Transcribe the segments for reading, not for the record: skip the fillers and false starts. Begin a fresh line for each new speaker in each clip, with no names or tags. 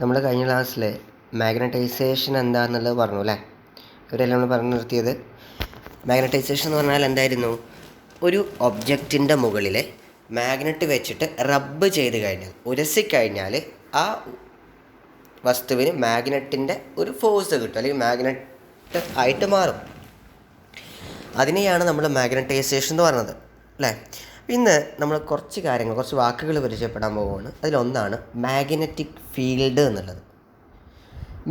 നമ്മൾ കഴിഞ്ഞ ക്ലാസ്സിൽ മാഗ്നറ്റൈസേഷൻ എന്താണെന്നുള്ളത് പറഞ്ഞു അല്ലേ? ഇവരെല്ലാം നമ്മൾ പറഞ്ഞു നിർത്തിയത് മാഗ്നറ്റൈസേഷൻ എന്ന് പറഞ്ഞാൽ എന്തായിരുന്നു? ഒരു ഒബ്ജക്റ്റിൻ്റെ മുകളിൽ മാഗ്നറ്റ് വെച്ചിട്ട് റബ്ബ് ചെയ്ത് കഴിഞ്ഞാൽ, ഉരസിക്കഴിഞ്ഞാൽ ആ വസ്തുവിന് മാഗ്നറ്റിൻ്റെ ഒരു ഫോഴ്സ് കിട്ടും, അല്ലെങ്കിൽ മാഗ്നറ്റ് ആയിട്ട് മാറും. അതിനെയാണ് നമ്മൾ മാഗ്നറ്റൈസേഷൻ എന്ന് പറയുന്നത് അല്ലേ? ഇന്ന് നമ്മൾ കുറച്ച് വാക്കുകൾ പരിചയപ്പെടാൻ പോവുകയാണ്. അതിലൊന്നാണ് മാഗ്നറ്റിക് ഫീൽഡ് എന്നുള്ളത്.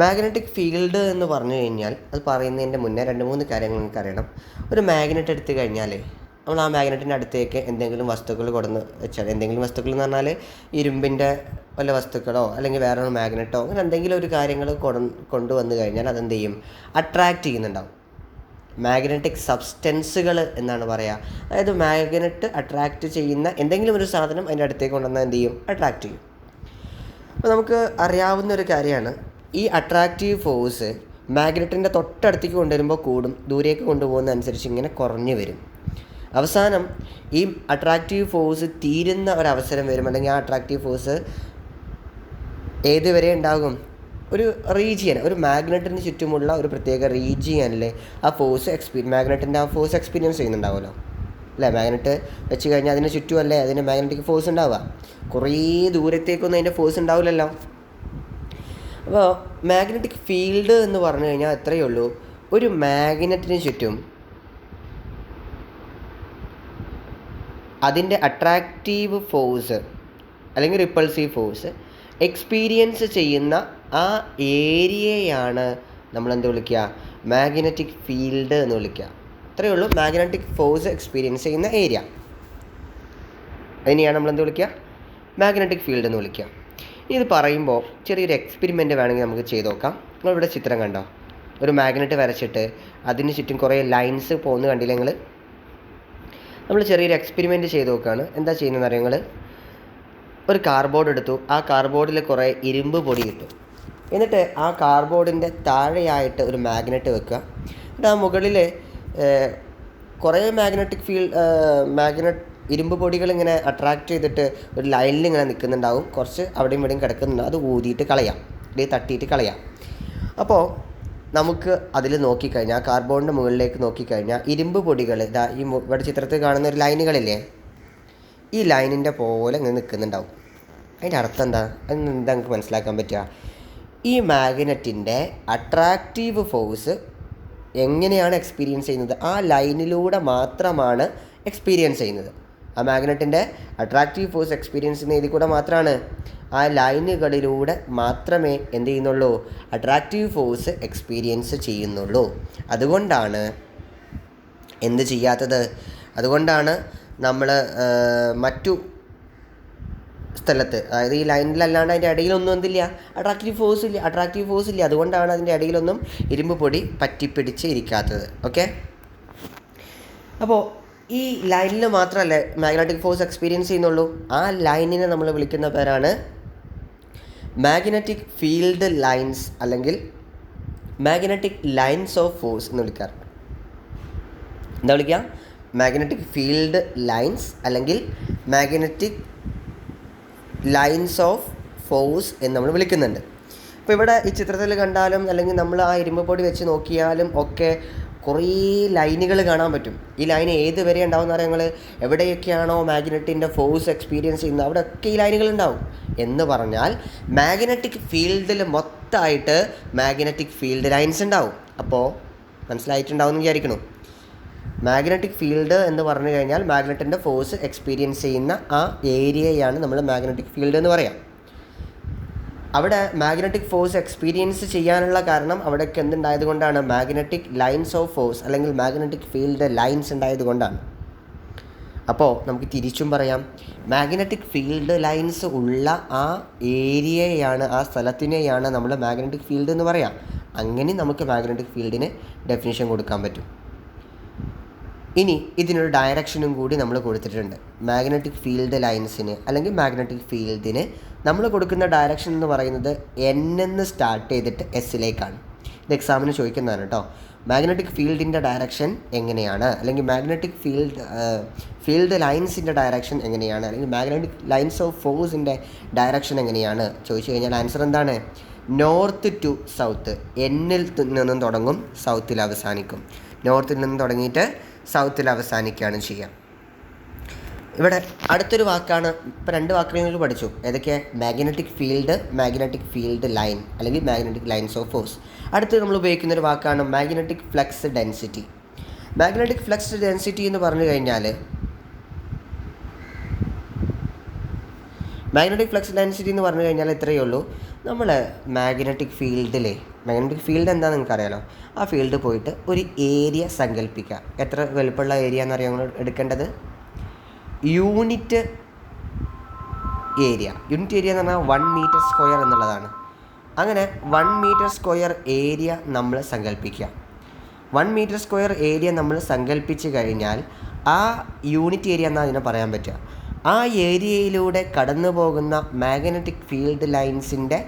മാഗ്നറ്റിക് ഫീൽഡ് എന്ന് പറഞ്ഞു കഴിഞ്ഞാൽ, അത് പറയുന്നതിൻ്റെ മുന്നേ 2-3 കാര്യങ്ങൾ നമുക്കറിയണം. ഒരു മാഗ്നറ്റ് എടുത്തു കഴിഞ്ഞാൽ നമ്മൾ ആ മാഗ്നറ്റിൻ്റെ അടുത്തേക്ക് എന്തെങ്കിലും വസ്തുക്കൾ കൊടുന്ന് വെച്ചാൽ, എന്തെങ്കിലും വസ്തുക്കൾ എന്ന് പറഞ്ഞാൽ ഇരുമ്പിൻ്റെ വല്ല വസ്തുക്കളോ അല്ലെങ്കിൽ വേറെ ഒരു മാഗ്നറ്റോ അങ്ങനെ എന്തെങ്കിലും ഒരു കാര്യങ്ങൾ കൊണ്ടുവന്ന് കഴിഞ്ഞാൽ അതെന്ത് ചെയ്യും? അട്രാക്റ്റ് ചെയ്യുന്നുണ്ടാവും. മാഗ്നറ്റിക് സബ്സ്റ്റൻസുകൾ എന്നാണ് പറയുക. അതായത് മാഗ്നറ്റ് അട്രാക്റ്റ് ചെയ്യുന്ന എന്തെങ്കിലും ഒരു സാധനം അതിൻ്റെ അടുത്തേക്ക് കൊണ്ടുവന്നാൽ എന്ത് ചെയ്യും? അട്രാക്റ്റ് ചെയ്യും. അപ്പോൾ നമുക്ക് അറിയാവുന്ന ഒരു കാര്യമാണ്, ഈ അട്രാക്റ്റീവ് ഫോഴ്സ് മാഗ്നറ്റിൻ്റെ തൊട്ടടുത്തേക്ക് കൊണ്ടുവരുമ്പോൾ കൂടും, ദൂരേക്ക് കൊണ്ടുപോകുന്നതനുസരിച്ച് ഇങ്ങനെ കുറഞ്ഞു വരും. അവസാനം ഈ അട്രാക്റ്റീവ് ഫോഴ്സ് തീരുന്ന ഒരവസരം വരും, അല്ലെങ്കിൽ ആ അട്രാക്റ്റീവ് ഫോഴ്സ് ഏതുവരെ ഉണ്ടാകും? ഒരു റീജിയൻ, ഒരു മാഗ്നറ്റിന് ചുറ്റുമുള്ള ഒരു പ്രത്യേക റീജിയനിൽ ആ ഫോഴ്സ് മാഗ്നറ്റിൻ്റെ ആ ഫോഴ്സ് എക്സ്പീരിയൻസ് ചെയ്യുന്നുണ്ടാവുമല്ലോ അല്ലേ? മാഗ്നറ്റ് വെച്ച് കഴിഞ്ഞാൽ അതിന് ചുറ്റുമല്ലേ അതിന് മാഗ്നറ്റിക് ഫോഴ്സ് ഉണ്ടാവുക. കുറേ ദൂരത്തേക്കൊന്നും അതിൻ്റെ ഫോഴ്സ് ഉണ്ടാവില്ലല്ലോ. അപ്പോൾ മാഗ്നറ്റിക് ഫീൽഡ് എന്ന് പറഞ്ഞു കഴിഞ്ഞാൽ എത്രയേ ഉള്ളൂ, ഒരു മാഗ്നറ്റിന് ചുറ്റും അതിൻ്റെ അട്രാക്റ്റീവ് ഫോഴ്സ് അല്ലെങ്കിൽ റിപ്പൾസീവ് ഫോഴ്സ് എക്സ്പീരിയൻസ് ചെയ്യുന്ന ആ ഏരിയയാണ് നമ്മളെന്ത് വിളിക്കുക? മാഗ്നറ്റിക് ഫീൽഡ് എന്ന് വിളിക്കുക. അത്രയേ ഉള്ളൂ, മാഗ്നറ്റിക് ഫോഴ്സ് എക്സ്പീരിയൻസ് ചെയ്യുന്ന ഏരിയ. അതിനെയാണ് നമ്മളെന്ത് വിളിക്കുക? മാഗ്നറ്റിക് ഫീൽഡ് എന്ന് വിളിക്കുക. ഇത് പറയുമ്പോൾ ചെറിയൊരു എക്സ്പെരിമെൻറ്റ് വേണമെങ്കിൽ നമുക്ക് ചെയ്ത് നോക്കാം. നിങ്ങളിവിടെ ചിത്രം കണ്ടോ? ഒരു മാഗ്നറ്റ് വരച്ചിട്ട് അതിന് ചുറ്റും കുറേ ലൈൻസ് പോകുന്നത് കണ്ടില്ല നിങ്ങൾ? നമ്മൾ ചെറിയൊരു എക്സ്പെരിമെൻറ്റ് ചെയ്ത് നോക്കുകയാണ്. എന്താ ചെയ്യുന്നതെന്ന് അറിയാം? നിങ്ങൾ ഒരു കാർഡ്ബോർഡ് എടുത്തു, ആ കാർഡ്ബോർഡിൽ കുറേ ഇരുമ്പ് പൊടി ഇട്ടു. എന്നിട്ട് ആ കാർഡ്ബോർഡിൻ്റെ താഴെയായിട്ട് ഒരു മാഗ്നറ്റ് വെക്കുക. എന്നിട്ട് ആ മുകളിൽ കുറേ ഇരുമ്പ് പൊടികൾ ഇങ്ങനെ അട്രാക്റ്റ് ചെയ്തിട്ട് ഒരു ലൈനിൽ ഇങ്ങനെ നിൽക്കുന്നുണ്ടാവും. കുറച്ച് അവിടെയും ഇവിടെയും കിടക്കുന്നുണ്ടാവും. അത് ഊതിയിട്ട് കളയാം, അല്ലെങ്കിൽ തട്ടിയിട്ട് കളയാം. അപ്പോൾ നമുക്ക് അതിൽ നോക്കിക്കഴിഞ്ഞാൽ, കാർഡ്ബോർഡിൻ്റെ മുകളിലേക്ക് നോക്കിക്കഴിഞ്ഞാൽ ഇരുമ്പ് പൊടികൾ ഇവിടെ ചിത്രത്തിൽ കാണുന്ന ഒരു ലൈനുകളില്ലേ, ഈ ലൈനിൻ്റെ പോലെ ഇങ്ങനെ നിൽക്കുന്നുണ്ടാവും. അതിൻ്റെ അർത്ഥം എന്താ? അതെന്താ നമുക്ക് മനസ്സിലാക്കാൻ പറ്റുക? ഈ മാഗ്നറ്റിൻ്റെ അട്രാക്റ്റീവ് ഫോഴ്സ് എങ്ങനെയാണ് എക്സ്പീരിയൻസ് ചെയ്യുന്നത്? ആ ലൈനിലൂടെ മാത്രമാണ് എക്സ്പീരിയൻസ് ചെയ്യുന്നത്. ആ മാഗ്നറ്റിൻ്റെ അട്രാക്റ്റീവ് ഫോഴ്സ് എക്സ്പീരിയൻസ് ചെയ്യുന്ന ഇതിൽ കൂടെ മാത്രമാണ്, ആ ലൈനുകളിലൂടെ മാത്രമേ എന്ത് ചെയ്യുന്നുള്ളൂ? അട്രാക്റ്റീവ് ഫോഴ്സ് എക്സ്പീരിയൻസ് ചെയ്യുന്നുള്ളൂ. അതുകൊണ്ടാണ് എന്ത് ചെയ്യാത്തത്? അതുകൊണ്ടാണ് നമ്മൾ മറ്റു സ്ഥലത്ത്, അതായത് ഈ ലൈനിലല്ലാണ്ട് അതിൻ്റെ ഇടയിലൊന്നും എന്തില്ല? അട്രാക്റ്റീവ് ഫോഴ്സ് ഇല്ല. അതുകൊണ്ടാണ് അതിൻ്റെ ഇടയിലൊന്നും ഇരുമ്പ് പൊടി പറ്റിപ്പിടിച്ച് ഇരിക്കാത്തത്. ഓക്കെ, അപ്പോൾ ഈ ലൈനിൽ മാത്രമല്ലേ മാഗ്നറ്റിക് ഫോഴ്സ് എക്സ്പീരിയൻസ് ചെയ്യുന്നുള്ളൂ. ആ ലൈനിനെ നമ്മൾ വിളിക്കുന്ന പേരാണ് മാഗ്നറ്റിക് ഫീൽഡ് ലൈൻസ്, അല്ലെങ്കിൽ മാഗ്നറ്റിക് ലൈൻസ് ഓഫ് ഫോഴ്സ് എന്ന് വിളിക്കാറുണ്ട്. എന്താ വിളിക്കുക? മാഗ്നറ്റിക് ഫീൽഡ് ലൈൻസ് അല്ലെങ്കിൽ മാഗ്നറ്റിക് ലൈൻസ് ഓഫ് ഫോഴ്സ് എന്ന് നമ്മൾ വിളിക്കുന്നുണ്ട്. അപ്പോൾ ഇവിടെ ഈ ചിത്രത്തിൽ കണ്ടാലും അല്ലെങ്കിൽ നമ്മൾ ആ ഇരുമ്പ് പൊടി വെച്ച് നോക്കിയാലും ഒക്കെ കുറേ ലൈനുകൾ കാണാൻ പറ്റും. ഈ ലൈൻ ഏത് വരെ ഉണ്ടാവുമെന്ന് അറിയാം നിങ്ങൾ? എവിടെയൊക്കെയാണോ മാഗ്നറ്റിൻ്റെ ഫോഴ്സ് എക്സ്പീരിയൻസ് ചെയ്യുന്നത് അവിടെയൊക്കെ ഈ ലൈനുകൾ ഉണ്ടാവും. എന്ന് പറഞ്ഞാൽ മാഗ്നറ്റിക് ഫീൽഡിൽ മൊത്തമായിട്ട് മാഗ്നറ്റിക് ഫീൽഡ് ലൈൻസ് ഉണ്ടാവും. അപ്പോൾ മനസ്സിലായിട്ടുണ്ടാവും എന്ന് വിചാരിക്കണം. മാഗ്നറ്റിക് ഫീൽഡ് എന്ന് പറഞ്ഞു കഴിഞ്ഞാൽ മാഗ്നറ്റിൻ്റെ ഫോഴ്സ് എക്സ്പീരിയൻസ് ചെയ്യുന്ന ആ ഏരിയയാണ് നമ്മൾ മാഗ്നറ്റിക് ഫീൽഡ് എന്ന് പറയാം. അവിടെ മാഗ്നറ്റിക് ഫോഴ്സ് എക്സ്പീരിയൻസ് ചെയ്യാനുള്ള കാരണം അവിടേക്ക് എന്തുണ്ടായത് കൊണ്ടാണ്? മാഗ്നറ്റിക് ലൈൻസ് ഓഫ് ഫോഴ്സ് അല്ലെങ്കിൽ മാഗ്നറ്റിക് ഫീൽഡ് ലൈൻസ് ഉണ്ടായത് കൊണ്ടാണ്. അപ്പോൾ നമുക്ക് തിരിച്ചും പറയാം, മാഗ്നറ്റിക് ഫീൽഡ് ലൈൻസ് ഉള്ള ആ ഏരിയയാണ്, ആ സ്ഥലത്തിനെയാണ് നമ്മൾ മാഗ്നറ്റിക് ഫീൽഡ് എന്ന് പറയാം. അങ്ങനെ നമുക്ക് മാഗ്നറ്റിക് ഫീൽഡിന് ഡെഫിനിഷൻ കൊടുക്കാൻ പറ്റും. ഇനി ഇതിനൊരു ഡയറക്ഷനും കൂടി നമ്മൾ കൊടുത്തിട്ടുണ്ട്. മാഗ്നറ്റിക് ഫീൽഡ് ലൈൻസിന് അല്ലെങ്കിൽ മാഗ്നറ്റിക് ഫീൽഡിന് നമ്മൾ കൊടുക്കുന്ന ഡയറക്ഷൻ എന്ന് പറയുന്നത് N എന്ന് സ്റ്റാർട്ട് ചെയ്തിട്ട് എസ്സിലേക്കാണ്. ഇത് എക്സാമിന് ചോദിക്കുന്നതാണ് കേട്ടോ. മാഗ്നറ്റിക് ഫീൽഡിൻ്റെ ഡയറക്ഷൻ എങ്ങനെയാണ്, അല്ലെങ്കിൽ മാഗ്നറ്റിക് ഫീൽഡ് ലൈൻസിൻ്റെ ഡയറക്ഷൻ എങ്ങനെയാണ്, അല്ലെങ്കിൽ മാഗ്നറ്റിക് ലൈൻസ് ഓഫ് ഫോഴ്സിൻ്റെ ഡയറക്ഷൻ എങ്ങനെയാണ് ചോദിച്ചു കഴിഞ്ഞാൽ ആൻസർ എന്താണ്? North to south. എന്നിൽ നിന്നും തുടങ്ങും, സൗത്തിൽ അവസാനിക്കും. നോർത്തിൽ നിന്നും തുടങ്ങിയിട്ട് സൗത്തിൽ അവസാനിക്കുകയാണ് ചെയ്യുക. ഇവിടെ അടുത്തൊരു വാക്കാണ്, ഇപ്പോൾ 2 വാക്കുകൾ നിങ്ങൾ പഠിച്ചു. ഏതൊക്കെ? മാഗ്നറ്റിക് ഫീൽഡ് ലൈൻ അല്ലെങ്കിൽ മാഗ്നറ്റിക് ലൈൻസ് ഓഫ് ഫോഴ്സ്. അടുത്ത് നമ്മൾ ഉപയോഗിക്കുന്ന ഒരു വാക്കാണ് magnetic flux density. Magnetic flux density എന്ന് പറഞ്ഞു കഴിഞ്ഞാൽ ഇത്രയേ ഉള്ളൂ. നമ്മൾ മാഗ്നറ്റിക് ഫീൽഡ് എന്താണെന്ന് നിങ്ങൾക്കറിയാലോ. ആ ഫീൽഡ് പോയിട്ട് ഒരു ഏരിയ സങ്കല്പിക്കുക. എത്ര വലുപ്പമുള്ള ഏരിയ എന്നറിയാം നമ്മൾ എടുക്കേണ്ടത്? യൂണിറ്റ് ഏരിയ എന്ന് പറഞ്ഞാൽ 1 മീറ്റർ സ്ക്വയർ എന്നുള്ളതാണ്. അങ്ങനെ 1 മീറ്റർ സ്ക്വയർ ഏരിയ നമ്മൾ സങ്കല്പിക്കുക. 1 മീറ്റർ സ്ക്വയർ ഏരിയ നമ്മൾ സങ്കല്പിച്ച് കഴിഞ്ഞാൽ ആ യൂണിറ്റ് ഏരിയ എന്നാണ് അതിനെ പറയാൻ പറ്റുക. ആ ഏരിയയിലൂടെ കടന്നു പോകുന്ന മാഗ്നറ്റിക് ഫീൽഡ് ലൈൻസിൻ്റെ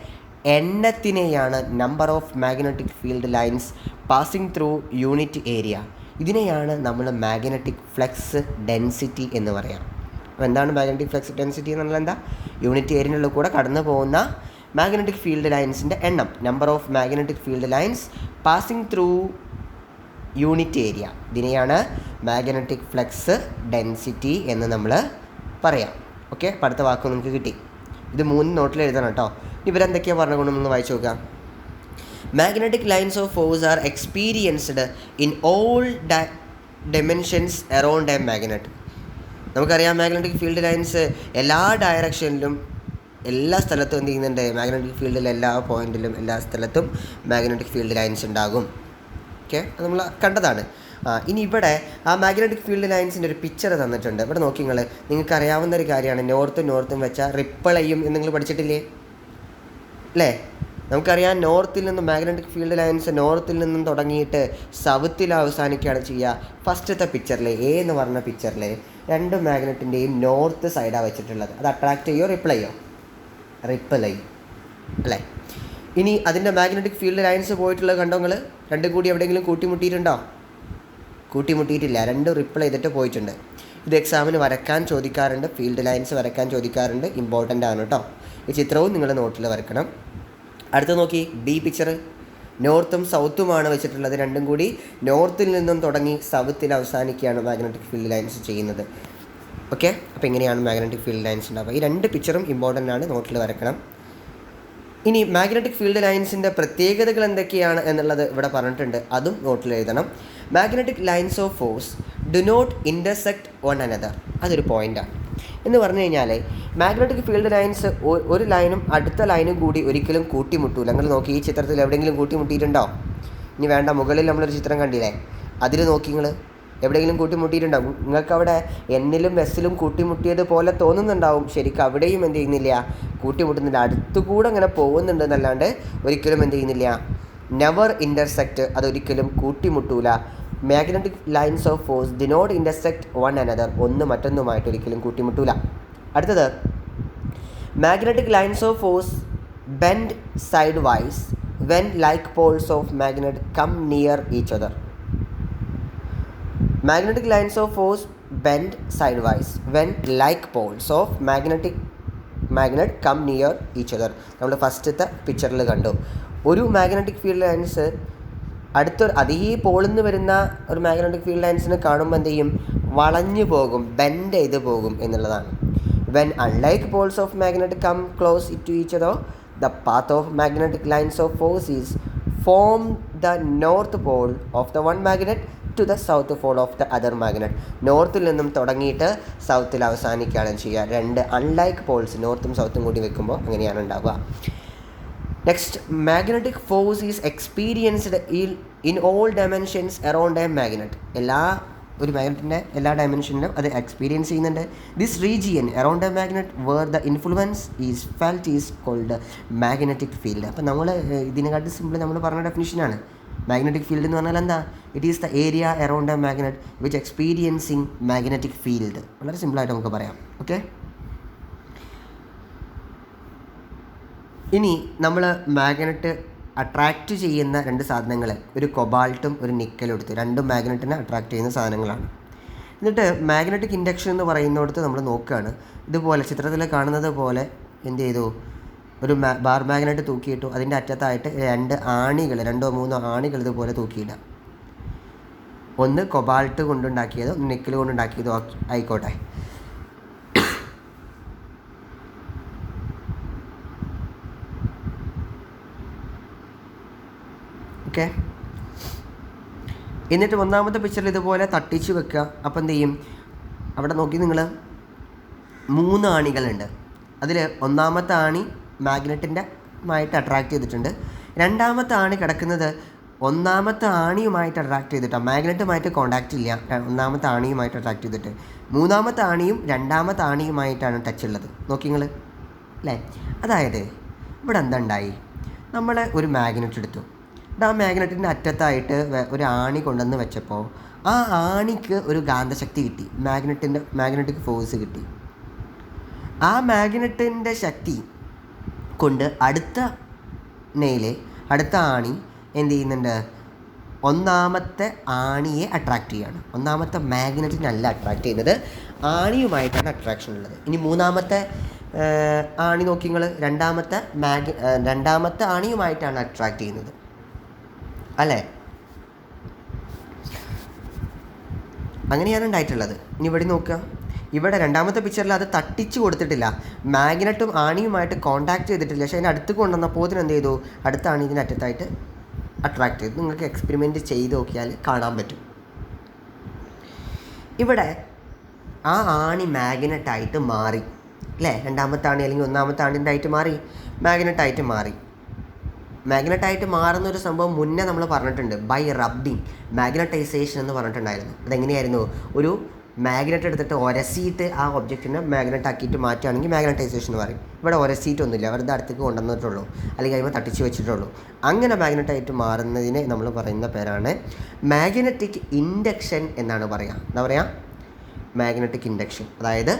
എണ്ണത്തിനെയാണ് number of magnetic field lines passing through unit area. ഇതിനെയാണ് നമ്മൾ മാഗ്നറ്റിക് ഫ്ലക്സ് ഡെൻസിറ്റി എന്ന് പറയാം. അപ്പോൾ എന്താണ് മാഗ്നറ്റിക് ഫ്ലക്സ് ഡെൻസിറ്റി എന്നുള്ളത്? എന്താ? യൂണിറ്റ് ഏരിയയിലുള്ള കൂടെ കടന്നു പോകുന്ന മാഗ്നറ്റിക് ഫീൽഡ് ലൈൻസിൻ്റെ എണ്ണം, number of magnetic field lines passing through unit area. ഇതിനെയാണ് മാഗ്നറ്റിക് ഫ്ലക്സ് ഡെൻസിറ്റി എന്ന് നമ്മൾ പറയാം. ഓക്കെ, അപ്പോൾ അടുത്ത വാക്ക് നിങ്ങൾക്ക് കിട്ടി. ഇത് 3 നോട്ടിൽ എഴുതണം കേട്ടോ. ഇവരെന്തൊക്കെയാണ് പറഞ്ഞുകൊണ്ടൊന്ന് വായിച്ചു നോക്കാം. Magnetic lines of force are experienced in all dimensions around a magnet. നമുക്കറിയാം മാഗ്നറ്റിക് ഫീൽഡ് ലൈൻസ് എല്ലാ ഡയറക്ഷനിലും എല്ലാ സ്ഥലത്തും എന്ത് ചെയ്യുന്നുണ്ട്? മാഗ്നറ്റിക് ഫീൽഡിൽ എല്ലാ പോയിന്റിലും എല്ലാ സ്ഥലത്തും മാഗ്നറ്റിക് ഫീൽഡ് ലൈൻസ് ഉണ്ടാകും. ഓക്കെ, അത് നമ്മൾ കണ്ടതാണ്. ഇനി ഇവിടെ ആ മാഗ്നറ്റിക് ഫീൽഡ് ലൈൻസിൻ്റെ ഒരു പിക്ചർ തന്നിട്ടുണ്ട്. ഇവിടെ നോക്കി നിങ്ങൾക്ക് അറിയാവുന്ന ഒരു കാര്യമാണ്, നോർത്തും വെച്ചാൽ റിപ്പിളയും എന്ന് നിങ്ങൾ പഠിച്ചിട്ടില്ലേ? അല്ലേ? നമുക്കറിയാം നോർത്തിൽ നിന്നും മാഗ്നറ്റിക് ഫീൽഡ് ലൈൻസ് നോർത്തിൽ നിന്നും തുടങ്ങിയിട്ട് സൗത്തിൽ അവസാനിക്കുകയാണ് ചെയ്യുക. ഫസ്റ്റത്തെ പിക്ചറിൽ എന്ന് പറഞ്ഞ പിക്ചറിൽ 2 മാഗ്നറ്റിൻ്റെയും നോർത്ത് സൈഡാണ് വെച്ചിട്ടുള്ളത്. അത് അട്രാക്റ്റ് ചെയ്യോ റിപ്പിൾ ചെയ്യും അല്ലേ? ഇനി അതിൻ്റെ മാഗ്നറ്റിക് ഫീൽഡ് ലൈൻസ് പോയിട്ടുള്ളത് കണ്ടോ നിങ്ങൾ? 2 കൂടി എവിടെയെങ്കിലും കൂട്ടിമുട്ടിയിട്ടുണ്ടോ? കൂട്ടിമുട്ടിയിട്ടില്ല, 2 റിപ്പിൾ ചെയ്തിട്ട് പോയിട്ടുണ്ട്. ഇത് എക്സാമിന് വരക്കാൻ ചോദിക്കാറുണ്ട്, ഫീൽഡ് ലൈൻസ് വരക്കാൻ ചോദിക്കാറുണ്ട്. ഇമ്പോർട്ടൻ്റ് ആണ് കേട്ടോ. ഈ ചിത്രവും നിങ്ങൾ നോട്ടിൽ വരക്കണം. അടുത്ത് നോക്കി, ബി പിക്ചർ. നോർത്തും സൗത്തുമാണ് വെച്ചിട്ടുള്ളത്. 2 കൂടി നോർത്തിൽ നിന്നും തുടങ്ങി സൗത്തിൽ അവസാനിക്കുകയാണ് മാഗ്നറ്റിക് ഫീൽഡ് ലൈൻസ് ചെയ്യുന്നത്. ഓക്കെ, അപ്പോൾ എങ്ങനെയാണ് മാഗ്നറ്റിക് ഫീൽഡ് ലൈൻസ് ഉണ്ടാവുക? ഈ 2 പിക്ചറും ഇമ്പോർട്ടൻ്റ് ആണ്, നോട്ടിൽ വരക്കണം. ഇനി മാഗ്നറ്റിക് ഫീൽഡ് ലൈൻസിൻ്റെ പ്രത്യേകതകൾ എന്തൊക്കെയാണ് എന്നുള്ളത് ഇവിടെ പറഞ്ഞിട്ടുണ്ട്, അതും നോട്ടിൽ എഴുതണം. Magnetic lines of force do not intersect one another. അതൊരു പോയിൻ്റാണ്. എന്ന് പറഞ്ഞു കഴിഞ്ഞാൽ മാഗ്നറ്റിക് ഫീൽഡ് ലൈൻസ് ഒരു ലൈനും അടുത്ത ലൈനും കൂടി ഒരിക്കലും കൂട്ടിമുട്ടൂല. നിങ്ങൾ നോക്കി, ഈ ചിത്രത്തിൽ എവിടെയെങ്കിലും കൂട്ടിമുട്ടിയിട്ടുണ്ടോ? ഇനി വേണ്ട, മുകളിൽ നമ്മളൊരു ചിത്രം കണ്ടില്ലേ, അതിൽ നോക്കി നിങ്ങൾ എവിടെയെങ്കിലും കൂട്ടിമുട്ടിയിട്ടുണ്ടാവും. നിങ്ങൾക്ക് അവിടെ എന്നിലും എസ്സിലും കൂട്ടിമുട്ടിയതുപോലെ തോന്നുന്നുണ്ടാവും. ശരിക്കും അവിടെയും എന്ത് ചെയ്യുന്നില്ല? കൂട്ടിമുട്ടുന്നില്ല. അടുത്തുകൂടെ അങ്ങനെ പോകുന്നുണ്ട് എന്നല്ലാണ്ട് ഒരിക്കലും എന്ത് ചെയ്യുന്നില്ല? Never intersect. അതൊരിക്കലും കൂട്ടിമുട്ടൂല. Magnetic lines of force do not intersect one another. ഒന്ന് മറ്റൊന്നുമായിട്ട് ഒരിക്കലും കൂട്ടിമുട്ടൂല. അടുത്തത്, magnetic lines of force bend sidewise when like poles of magnet come near each other. Magnetic lines of force bend sidewise when like poles of magnet come near each other. നമ്മൾ ഫസ്റ്റത്തെ പിക്ചറിൽ കണ്ടു. ഒരു magnetic field lines അതേ പോളിൽ നിന്ന് വരുന്ന ഒരു magnetic field ലൈൻസിനെ കാണുമ്പോൾ എന്ത് ചെയ്യും? വളഞ്ഞു പോകും, ബെൻഡ് ചെയ്ത് പോകും എന്നുള്ളതാണ്. When unlike poles of magnet come close to each other, the path of magnetic lines of force is form the north pole of the one magnet to the south pole of the other magnet. നോർത്തിൽ നിന്നും തുടങ്ങിയിട്ട് സൗത്തിൽ അവസാനിക്കുകയാണ് ചെയ്യുക. 2 unlike Paul's, നോർത്തും സൗത്തും കൂടി വെക്കുമ്പോൾ അങ്ങനെയാണ് ഉണ്ടാവുക. Next, magnetic force is experienced in all dimensions around a magnet. ഒരു മാഗ്നറ്റിൻ്റെ എല്ലാ ഡയമെൻഷനിലും അത് എക്സ്പീരിയൻസ് ചെയ്യുന്നുണ്ട്. This region around a magnet where the influence is felt is called magnetic field. അപ്പോൾ നമ്മൾ ഇതിനെക്കാട്ടി സിമ്പിൾ നമ്മൾ പറഞ്ഞ ഡെഫിനിഷനാണ്. മാഗ്നറ്റിക് ഫീൽഡ് എന്ന് പറഞ്ഞാൽ എന്താ? It is the area around a magnet which experiencing magnetic field. വളരെ സിമ്പിളായിട്ട് നമുക്ക് പറയാം. ഓക്കെ, ഇനി നമ്മൾ മാഗ്നറ്റ് അട്രാക്റ്റ് ചെയ്യുന്ന രണ്ട് സാധനങ്ങൾ, ഒരു കൊബാൾട്ടും ഒരു നിക്കലും എടുത്ത്, രണ്ടും മാഗ്നറ്റിനെ അട്രാക്റ്റ് ചെയ്യുന്ന സാധനങ്ങളാണ്. എന്നിട്ട് മാഗ്നറ്റിക് ഇൻഡക്ഷൻ എന്ന് പറയുന്നിടത്ത് നമ്മൾ നോക്കുകയാണ്, ഇതുപോലെ ചിത്രത്തിൽ കാണുന്നത് പോലെ എന്ത് ചെയ്തു, ഒരു ബാർ മാഗ്നറ്റ് തൂക്കിയിട്ടു. അതിൻ്റെ അറ്റത്തായിട്ട് രണ്ടോ മൂന്നോ ആണികൾ ഇതുപോലെ തൂക്കിയിടുക. ഒന്ന് കൊബാൾട്ട് കൊണ്ടുണ്ടാക്കിയത്, ഒന്ന് നിക്കൽ കൊണ്ടുണ്ടാക്കിയതോ ആയിക്കോട്ടെ. ഓക്കെ. എന്നിട്ട് ഒന്നാമത്തെ പിക്ചറിൽ ഇതുപോലെ തട്ടിച്ച് വെക്കുക. അപ്പോൾ എന്ത് ചെയ്യും, അവിടെ നോക്കി നിങ്ങൾ 3 ആണികളുണ്ട്. അതിൽ ഒന്നാമത്തെ ആണി മാഗ്നറ്റിൻ്റെ ആയിട്ട് അട്രാക്റ്റ് ചെയ്തിട്ടുണ്ട്. രണ്ടാമത്തെ ആണി കിടക്കുന്നത് ഒന്നാമത്തെ ആണിയുമായിട്ട് അട്രാക്റ്റ് ചെയ്തിട്ടാണ്, മാഗ്നറ്റുമായിട്ട് കോണ്ടാക്റ്റ് ഇല്ല, ഒന്നാമത്തെ ആണിയുമായിട്ട് അട്രാക്റ്റ് ചെയ്തിട്ട്. മൂന്നാമത്തെ ആണിയും രണ്ടാമത്തെ ആണിയുമായിട്ടാണ് ടച്ച് ഉള്ളത്. നോക്കി നിങ്ങൾ അല്ലേ. അതായത് ഇവിടെ എന്തുണ്ടായി, നമ്മൾ ഒരു മാഗ്നറ്റ് എടുത്തു. ആ മാഗ്നറ്റിൻ്റെ അറ്റത്തായിട്ട് ഒരു ആണി കൊണ്ടുവന്ന് വെച്ചപ്പോൾ ആ ആണിക്ക് ഒരു കാന്തശക്തി കിട്ടി, മാഗ്നറ്റിക് ഫോഴ്സ് കിട്ടി. ആ മാഗ്നറ്റിൻ്റെ ശക്തി കൊണ്ട് അടുത്ത ആണി എന്ത് ചെയ്യുന്നുണ്ട്, ഒന്നാമത്തെ ആണിയെ അട്രാക്റ്റ് ചെയ്യുകയാണ്. ഒന്നാമത്തെ മാഗ്നറ്റിനല്ല അട്രാക്റ്റ് ചെയ്യുന്നത്, ആണിയുമായിട്ടാണ് അട്രാക്ഷൻ ഉള്ളത്. ഇനി മൂന്നാമത്തെ ആണി നോക്കി നിങ്ങൾ, രണ്ടാമത്തെ ആണിയുമായിട്ടാണ് അട്രാക്റ്റ് ചെയ്യുന്നത് അല്ലേ. അങ്ങനെയാണ് ഉണ്ടായിട്ടുള്ളത്. ഇനി ഇവിടെ നോക്കുക, ഇവിടെ രണ്ടാമത്തെ പിക്ചറിൽ അത് തട്ടിച്ച് കൊടുത്തിട്ടില്ല, മാഗ്നറ്റും ആണിയുമായിട്ട് കോണ്ടാക്ട് ചെയ്തിട്ടില്ല. പക്ഷേ അതിന് അടുത്ത് കൊണ്ടുവന്നപ്പോൾ എന്ത് ചെയ്തു, അടുത്ത ആണി ഇതിൻ്റെ അറ്റത്തായിട്ട് അട്രാക്ട് ചെയ്തു. നിങ്ങൾക്ക് എക്സ്പെരിമെൻറ്റ് ചെയ്ത് നോക്കിയാൽ കാണാൻ പറ്റും. ഇവിടെ ആ ആണി മാഗ്നറ്റായിട്ട് മാറി അല്ലേ. രണ്ടാമത്തെ ആണി അല്ലെങ്കിൽ ഒന്നാമത്തെ ആണിൻ്റെ ആയിട്ട് മാറി, മാഗ്നറ്റായിട്ട് മാറി. മാഗ്നറ്റായിട്ട് മാറുന്നൊരു സംഭവം മുന്നേ നമ്മൾ പറഞ്ഞിട്ടുണ്ട്, ബൈ റബ്ബിങ് മാഗ്നറ്റൈസേഷൻ എന്ന് പറഞ്ഞിട്ടുണ്ടായിരുന്നു. അതെങ്ങനെയായിരുന്നു, ഒരു മാഗ്നറ്റ് എടുത്തിട്ട് ഒരസിയിട്ട് ആ ഒബ്ജക്റ്റിനെ മാഗ്നറ്റ് ആക്കിയിട്ട് മാറ്റുകയാണെങ്കിൽ മാഗ്നറ്റൈസേഷൻ എന്ന് പറയും. ഇവിടെ ഒരസിയിട്ടൊന്നുമില്ല, വെറുതെ അടുത്തേക്ക് കൊണ്ടുവന്നിട്ടുള്ളൂ, അല്ലെങ്കിൽ അതിന് തട്ടിച്ച് വെച്ചിട്ടുള്ളൂ. അങ്ങനെ മാഗ്നറ്റായിട്ട് മാറുന്നതിനെ നമ്മൾ പറയുന്ന പേരാണ് മാഗ്നറ്റിക് ഇൻഡക്ഷൻ എന്നാണ് പറയുക. എന്താ പറയുക, മാഗ്നറ്റിക് ഇൻഡക്ഷൻ. അതായത്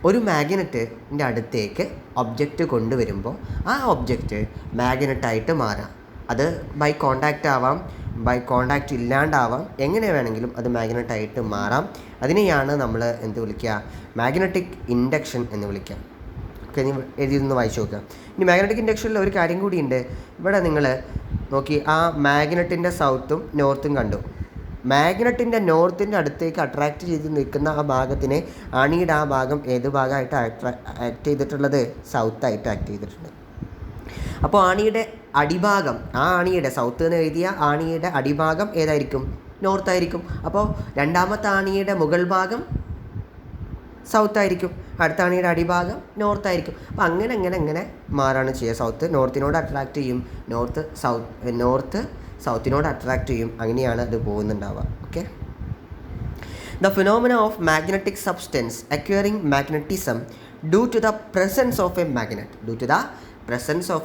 ഒരു മാഗ്നറ്റിൻ്റെ അടുത്തേക്ക് ഒബ്ജക്റ്റ് കൊണ്ടുവരുമ്പോൾ ആ ഒബ്ജക്റ്റ് മാഗ്നറ്റായിട്ട് മാറാം. അത് ബൈ കോണ്ടാക്റ്റ് ആവാം, ബൈ കോണ്ടാക്റ്റ് ഇല്ലാണ്ടാവാം, എങ്ങനെ വേണമെങ്കിലും അത് മാഗ്നറ്റായിട്ട് മാറാം. അതിനെയാണ് നമ്മൾ എന്ത് വിളിക്കുക, മാഗ്നറ്റിക് ഇൻഡക്ഷൻ എന്ന് വിളിക്കുക. ഓക്കെ, നീ എഴുതിയൊന്ന് വായിച്ചു നോക്കുക. ഇനി മാഗ്നറ്റിക് ഇൻഡക്ഷനിൽ ഒരു കാര്യം കൂടിയുണ്ട്. ഇവിടെ നിങ്ങൾ നോക്കി, ആ മാഗ്നറ്റിൻ്റെ സൗത്തും നോർത്തും കണ്ടു. മാഗ്നറ്റിൻ്റെ നോർത്തിൻ്റെ അടുത്തേക്ക് അട്രാക്റ്റ് ചെയ്ത് നിൽക്കുന്ന ആ ഭാഗത്തിനെ, ആണിയുടെ ആ ഭാഗം ഏത് ഭാഗമായിട്ട് ആക്ട് ചെയ്തിട്ടുള്ളത്, സൗത്തായിട്ട് ആക്ട് ചെയ്തിട്ടുണ്ട്. അപ്പോൾ ആണിയുടെ അടിഭാഗം, ആ ആണിയുടെ സൗത്ത് എന്ന് എഴുതിയ ആണിയുടെ അടിഭാഗം ഏതായിരിക്കും, നോർത്തായിരിക്കും. അപ്പോൾ രണ്ടാമത്തെ ആണിയുടെ മുകൾ ഭാഗം സൗത്തായിരിക്കും, അടുത്ത ആണിയുടെ അടിഭാഗം നോർത്തായിരിക്കും. അപ്പോൾ അങ്ങനെ മാറാണ് ചെയ്യുക. സൗത്ത് നോർത്തിനോട് അട്രാക്റ്റ് ചെയ്യും, നോർത്ത് സൗത്തിനോട് അട്രാക്റ്റ് ചെയ്യും. അങ്ങനെയാണ് അത് പോകുന്നുണ്ടാവുക. Okay. The phenomena of magnetic substance acquiring magnetism due to the presence of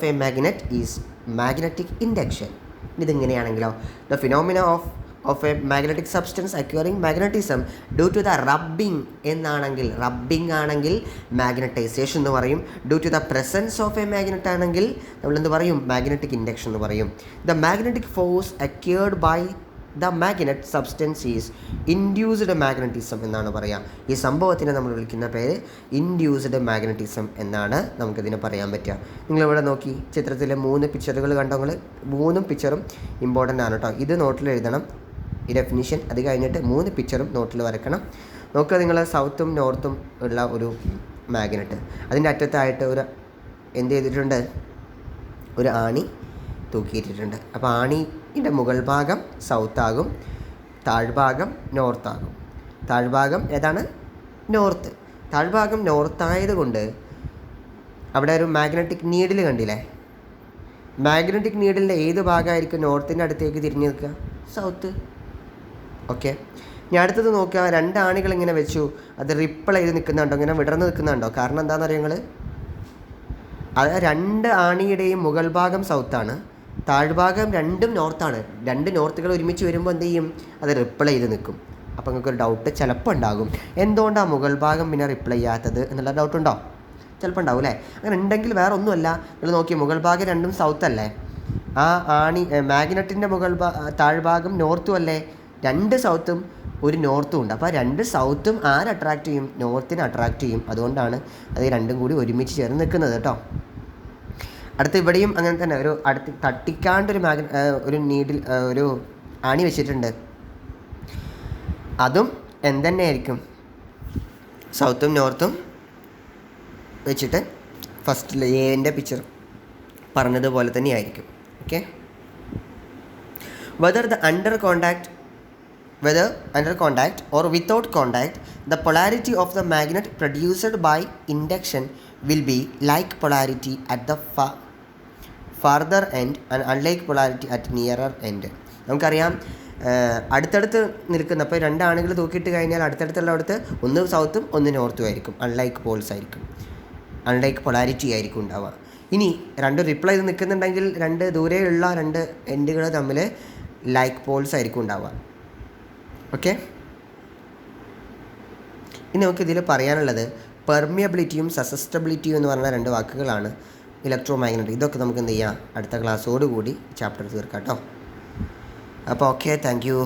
a magnet is magnetic induction. ഇതിങ്ങനെയാണെങ്കിലോ, the phenomena of a magnetic substance acquiring magnetism due to the rubbing എന്നാണെങ്കിൽ, rubbing ആണെങ്കിൽ magnetisation എന്ന് പറയും. Due to the presence of a magnet ആണെങ്കിൽ നമ്മൾ എന്ത് പറയും, magnetic induction എന്ന് പറയും. The magnetic force acquired by the magnet substance is induced magnetism എന്നാണ് പറയുക. ഈ സംഭവത്തിനെ നമ്മൾ വിളിക്കുന്ന പേര് ഇൻഡ്യൂസ്ഡ് മാഗ്നറ്റിസം എന്നാണ് നമുക്കിതിനെ പറയാൻ പറ്റുക. നിങ്ങളിവിടെ നോക്കി, ചിത്രത്തിലെ 3 പിക്ചറുകൾ കണ്ടോ നിങ്ങൾ, 3 പിക്ചറും ഇമ്പോർട്ടൻ്റ് ആണ് കേട്ടോ. ഇത് നോട്ടിൽ എഴുതണം, ഈ ഡെഫിനിഷൻ. അത് കഴിഞ്ഞിട്ട് 3 പിക്ചറും നോട്ടിൽ വരക്കണം. നോക്കുക, നിങ്ങൾ സൗത്തും നോർത്തും ഉള്ള ഒരു മാഗ്നറ്റ്, അതിൻ്റെ അറ്റത്തായിട്ട് എന്ത് ചെയ്തിട്ടുണ്ട്, ഒരു ആണി തൂക്കിയിട്ടിട്ടുണ്ട്. അപ്പോൾ ആണിയുടെ മുകൾ ഭാഗം സൗത്താകും, താഴ്ഭാഗം നോർത്താകും. താഴ്ഭാഗം ഏതാണ്, നോർത്ത്. താഴ്ഭാഗം നോർത്തായത് കൊണ്ട് അവിടെ ഒരു മാഗ്നറ്റിക് നീഡിൽ കണ്ടില്ലേ, മാഗ്നറ്റിക് നീഡിലിൻ്റെ ഏത് ഭാഗമായിരിക്കും നോർത്തിൻ്റെ അടുത്തേക്ക് തിരിഞ്ഞ് നിൽക്കുക, സൗത്ത്. ഓക്കെ. ഇനി അടുത്തത് നോക്കുക, 2 ആണികൾ ഇങ്ങനെ വെച്ചു, അത് റിപ്പിൾ ചെയ്ത് നിൽക്കുന്നുണ്ടോ, ഇങ്ങനെ വിടർന്ന് നിൽക്കുന്നുണ്ടോ? കാരണം എന്താണെന്ന് അറിയാം നിങ്ങൾ, അത് 2 ആണിയുടെയും മുകൾ ഭാഗം സൗത്താണ്, താഴ്ഭാഗം രണ്ടും നോർത്താണ്. 2 നോർത്തുകൾ ഒരുമിച്ച് വരുമ്പോൾ എന്ത് ചെയ്യും, അത് റിപ്പിൾ ചെയ്ത് നിൽക്കും. അപ്പോൾ നിങ്ങൾക്കൊരു ഡൗട്ട് ചിലപ്പോൾ ഉണ്ടാകും, എന്തുകൊണ്ടാണ് മുകൾ ഭാഗം പിന്നെ റിപ്പിൾ ചെയ്യാത്തത് എന്നുള്ള ഡൗട്ടുണ്ടോ? ചിലപ്പോൾ ഉണ്ടാവും അല്ലേ. അങ്ങനെ ഉണ്ടെങ്കിൽ വേറെ ഒന്നുമല്ല, നിങ്ങൾ നോക്കി, മുകൾ ഭാഗം രണ്ടും സൗത്ത് അല്ലേ, ആ മാഗ്നറ്റിൻ്റെ താഴ്ഭാഗം നോർത്തും അല്ലേ, 2 സൗത്തും ഒരു നോർത്തും ഉണ്ട്. അപ്പോൾ 2 സൗത്തും അട്രാക്റ്റ് ചെയ്യും? നോർത്തിനെ അട്രാക്റ്റ് ചെയ്യും. അതുകൊണ്ടാണ് അത് രണ്ടും കൂടി ഒരുമിച്ച് ചേർന്ന് നിൽക്കുന്നത് കേട്ടോ. അടുത്ത് ഇവിടെയും അങ്ങനെ തന്നെ ഒരു തട്ടിക്കാണ്ടൊരു ഒരു നീഡിൽ ഒരു ആണി വെച്ചിട്ടുണ്ട്. അതും എന്തുതന്നെയായിരിക്കും? സൗത്തും നോർത്തും വെച്ചിട്ട് ഫസ്റ്റിൽ എൻ്റെ പിക്ചർ പറഞ്ഞതുപോലെ തന്നെയായിരിക്കും. Okay. whether under contact or without contact, the polarity of the magnet produced by induction will be like polarity at the farther end and unlike polarity at nearer end. നമുക്കറിയാം അടുത്തടുത്ത് നിൽക്കുന്ന, അപ്പോൾ 2 ആണികൾ തൂക്കിയിട്ട് കഴിഞ്ഞാൽ അടുത്തടുത്തുള്ളടത്ത് ഒന്ന് സൗത്തും ഒന്ന് നോർത്തും ആയിരിക്കും. അൺലൈക്ക് പോൾസ് ആയിരിക്കും, unlike polarity ആയിരിക്കും ഉണ്ടാവുക. ഇനി 2 റിപ്ലൈ ചെയ്ത് നിൽക്കുന്നുണ്ടെങ്കിൽ 2 ദൂരെയുള്ള 2 എൻഡുകൾ തമ്മിൽ ലൈക്ക് പോൾസ് ആയിരിക്കും ഉണ്ടാവുക. ഓക്കെ. ഇനി നമുക്കിതിൽ പറയാനുള്ളത് പെർമിയബിലിറ്റിയും സസെപ്റ്റബിലിറ്റിയും എന്ന് പറഞ്ഞ 2 വാക്കുകളാണ്. ഇലക്ട്രോ മാഗ്നറ്റിക്, ഇതൊക്കെ നമുക്ക് എന്ത് ചെയ്യാം, അടുത്ത ക്ലാസ്സോടുകൂടി ചാപ്റ്റർ തീർക്കാം കേട്ടോ. അപ്പോൾ ഓക്കെ, താങ്ക് യു.